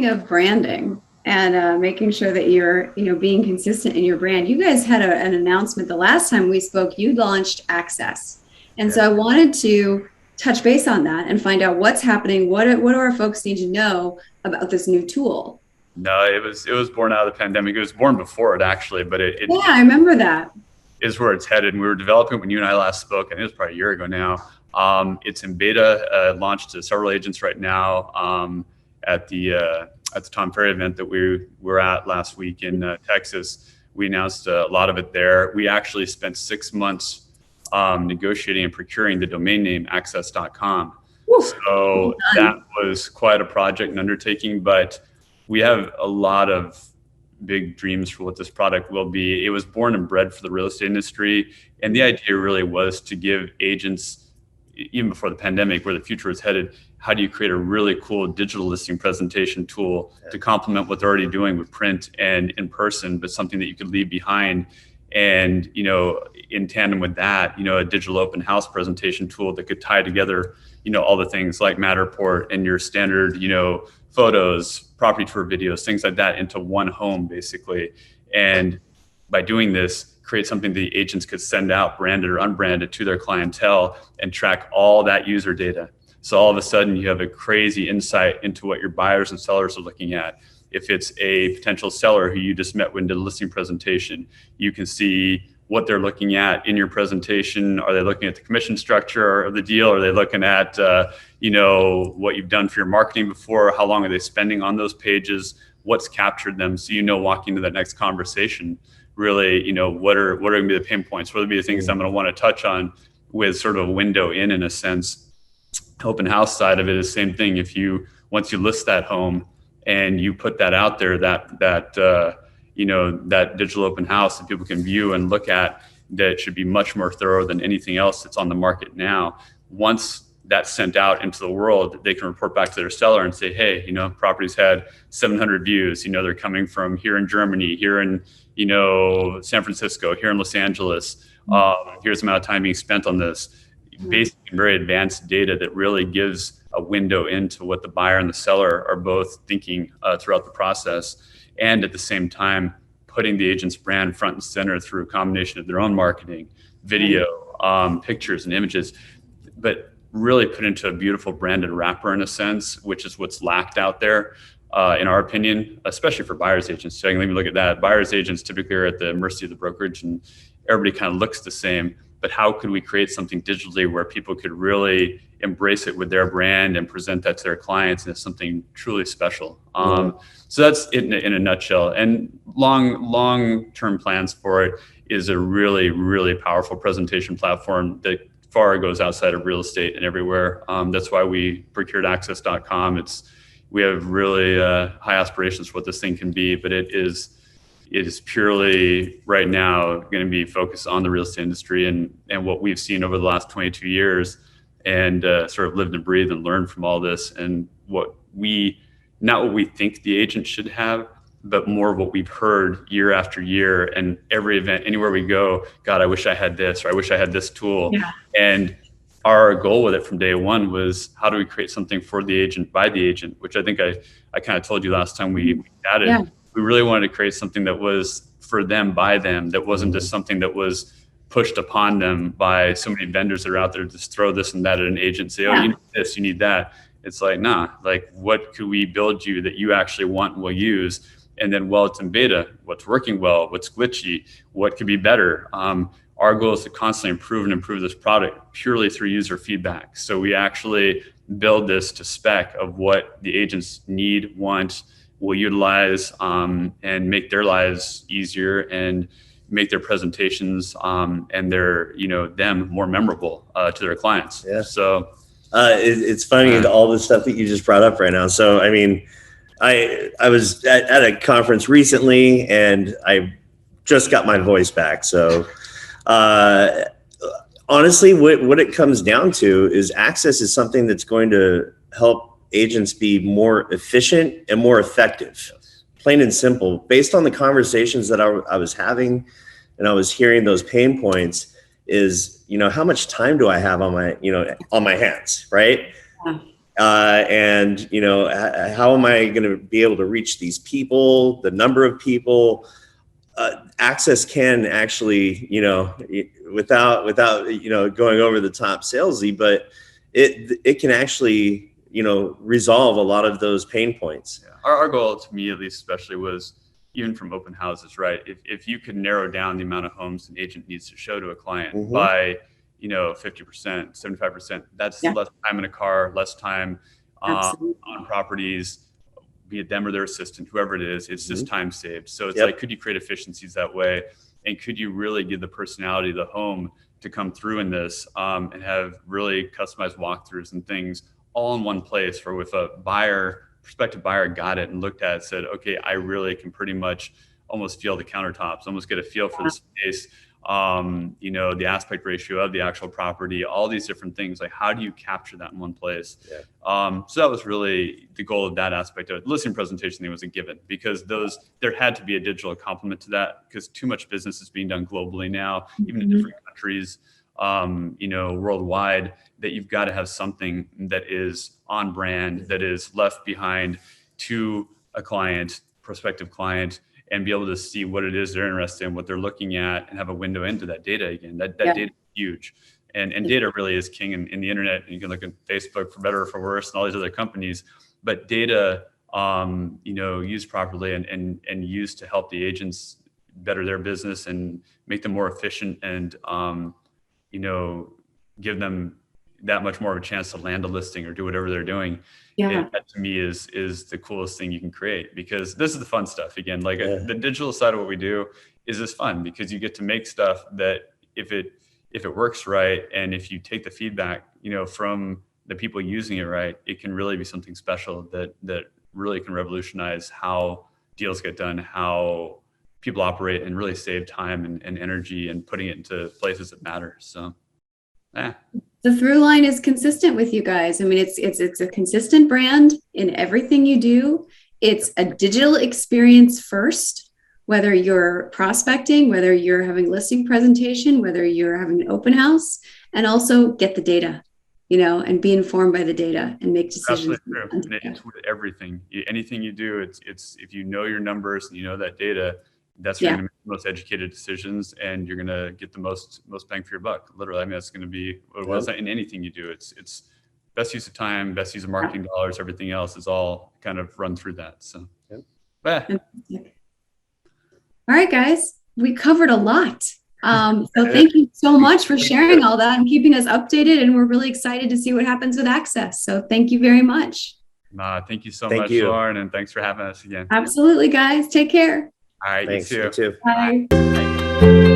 speaking of branding and making sure that you're, being consistent in your brand, you guys had an announcement the last time we spoke. You launched Access, and so I wanted to touch base on that and find out what's happening. What do our folks need to know about this new tool? No, it was born out of the pandemic. It was born before it actually, but yeah, I remember that. Is where it's headed. And we were developing when you and I last spoke, and it was probably a year ago now. It's in beta, launched to several agents right now at the Tom Ferry event that we were at last week in Texas. We announced a lot of it there. We actually spent 6 months negotiating and procuring the domain name access.com. So that was quite a project and undertaking, but we have a lot of big dreams for what this product will be. It was born and bred for the real estate industry. And the idea really was to give agents, even before the pandemic, where the future was headed, how do you create a really cool digital listing presentation tool to complement what they're already doing with print and in person, but something that you could leave behind. And, in tandem with that, a digital open house presentation tool that could tie together, all the things like Matterport and your standard, photos, property tour videos, things like that into one home, basically. And by doing this, create something the agents could send out, branded or unbranded, to their clientele and track all that user data. So all of a sudden, you have a crazy insight into what your buyers and sellers are looking at. If it's a potential seller who you just met when did a listing presentation, you can see what they're looking at in your presentation. Are they looking at the commission structure of the deal? Are they looking at, what you've done for your marketing before? How long are they spending on those pages? What's captured them? So, walking into that next conversation, really, what are going to be the pain points? What are going to be the things I'm going to want to touch on with sort of a window in a sense. Open house side of it is the same thing. Once you list that home and you put that out there, that digital open house that people can view and look at, that should be much more thorough than anything else that's on the market now. Once that's sent out into the world, they can report back to their seller and say, hey, property's had 700 views. They're coming from here in Germany, here in, San Francisco, here in Los Angeles. Here's the amount of time being spent on this. Basically, very advanced data that really gives a window into what the buyer and the seller are both thinking throughout the process. And at the same time, putting the agent's brand front and center through a combination of their own marketing, video, pictures and images, but really put into a beautiful branded wrapper in a sense, which is what's lacked out there, in our opinion, especially for buyer's agents. So let me look at that. Buyer's agents typically are at the mercy of the brokerage and everybody kind of looks the same. But how could we create something digitally where people could really embrace it with their brand and present that to their clients as something truly special? So that's it in a nutshell. And long-term plans for it is a really, really powerful presentation platform that far goes outside of real estate and everywhere. That's why we procured access.com. We have really high aspirations for what this thing can be, but it is purely right now going to be focused on the real estate industry and what we've seen over the last 22 years and sort of lived and breathed and learned from all this, and not what we think the agent should have, but more of what we've heard year after year. And every event, anywhere we go, God, I wish I had this, or I wish I had this tool. Yeah. And our goal with it from day one was, how do we create something for the agent by the agent, which I think I kind of told you last time we chatted. Yeah. We really wanted to create something that was for them, by them, that wasn't just something that was pushed upon them by so many vendors that are out there to just throw this and that at an agent, say, oh, you need this, you need that. It's like, nah, like what could we build you that you actually want and will use? And then while it's in beta, what's working well, what's glitchy, what could be better? Our goal is to constantly improve this product purely through user feedback. So we actually build this to spec of what the agents need, want, will utilize, and make their lives easier and make their presentations and their, them more memorable to their clients. Yeah. So it's funny, all the stuff that you just brought up right now. So, I mean, I was at a conference recently and I just got my voice back. So honestly, what it comes down to is Access is something that's going to help agents be more efficient and more effective, plain and simple, based on the conversations that I was having and I was hearing those pain points is, how much time do I have on my, on my hands, right? Yeah. And how am I going to be able to reach these people, the number of people? Access can actually, without going over the top salesy, but it can actually, resolve a lot of those pain points. Yeah. Our goal, to me at least, especially, was even from open houses, right? If you could narrow down the amount of homes an agent needs to show to a client by 50%, 75%, that's less time in a car, less time on properties, be it them or their assistant, whoever it is, it's just time saved. So it's like, could you create efficiencies that way? And could you really give the personality of the home to come through in this, and have really customized walkthroughs and things all in one place, where if a prospective buyer got it and looked at it, said, okay, I really can pretty much almost feel the countertops, almost get a feel for the space, the aspect ratio of the actual property, all these different things. Like, how do you capture that in one place? So that was really the goal of that aspect of it. The listing presentation thing was a given, because there had to be a digital complement to that, because too much business is being done globally now, even in different countries, worldwide, that you've got to have something that is on brand, that is left behind to a prospective client, and be able to see what it is they're interested in, what they're looking at, and have a window into that data again. That data is huge. And data really is king in the internet. And you can look at Facebook, for better or for worse, and all these other companies. But data, used properly and used to help the agents better their business and make them more efficient, and give them that much more of a chance to land a listing or do whatever they're doing. That to me is the coolest thing you can create, because this is the fun stuff. Again, like the digital side of what we do is this fun, because you get to make stuff that if it works right, and if you take the feedback, from the people using it right, it can really be something special that really can revolutionize how deals get done, how people operate, and really save time and energy, and putting it into places that matter. So, The through line is consistent with you guys. I mean, it's a consistent brand in everything you do. It's a digital experience first, whether you're prospecting, whether you're having listing presentation, whether you're having an open house, and also get the data, and be informed by the data and make decisions. Absolutely true. It's with everything. Anything you do, it's if you know your numbers and you know that data, that's where you're going to make the most educated decisions, and you're going to get the most bang for your buck. Literally, I mean, that's going to be what it was in anything you do. It's best use of time, best use of marketing dollars. Everything else is all kind of run through that. So, all right, guys, we covered a lot. So thank you so much for sharing all that and keeping us updated. And we're really excited to see what happens with Access. So thank you very much. Thank you so much, Lauren, and thanks for having us again. Absolutely, guys. Take care. All right, thanks, you too. Bye.